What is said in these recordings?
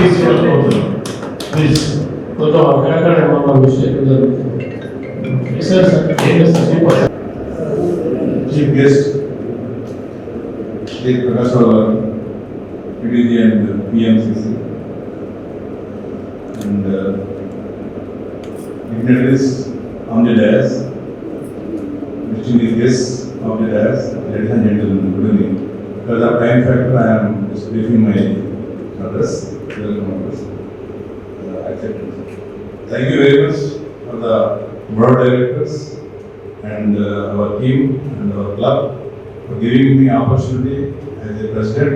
Please కొంచెం అక్కడక్కడ ఏమన్నా మిస్టేక్ జరుగుతుంది. Sir chief guest Shri Prakash Rao PDG and PMCC and dignitaries on the dais, distinguished guests of the dais, ladies and gentlemen, good evening. Because of time factor, I am just briefing my address. Welcome address. Accepted. Thank you very much for the board directors and our team and our club for giving me opportunity as a president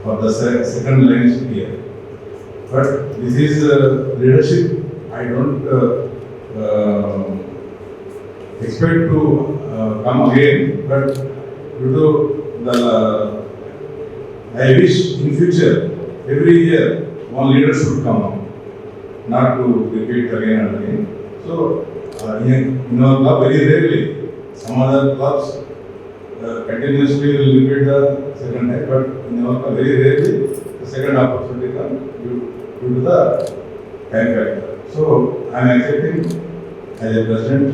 for the second line here. But this is leadership. I don't expect to come again, but due to the I wish in future every year one leader should come up, not to repeat again and again. So in our club very rarely, some other clubs continuously will repeat the second time, but in our club very rarely the second opportunity comes due to the time factor. So I am accepting as a president,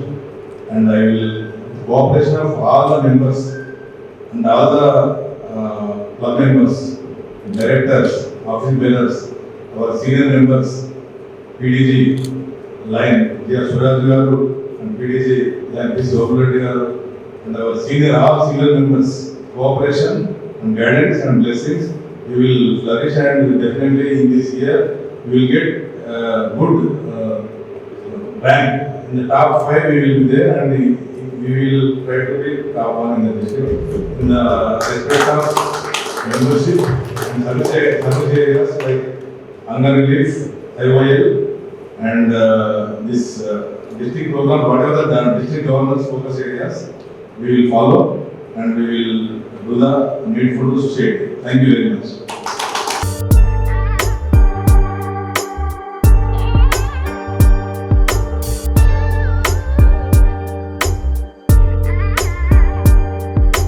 and I will cooperation of all the members and all the club members, directors, office bearers, our senior members, PDG line, G.R. Suraj garu and PDG line P. Sobuleddy garu, and our all senior members, cooperation and guidance and blessings, we will flourish, and definitely in this year we will get good rank. In the top 5 we will be there, and we will try to be top 1 in the district. In the respect of membership and service areas like hunger relief, IOL, and this district program, whatever the district governance focus areas, we will follow and we will do the needful to state. Thank you very much.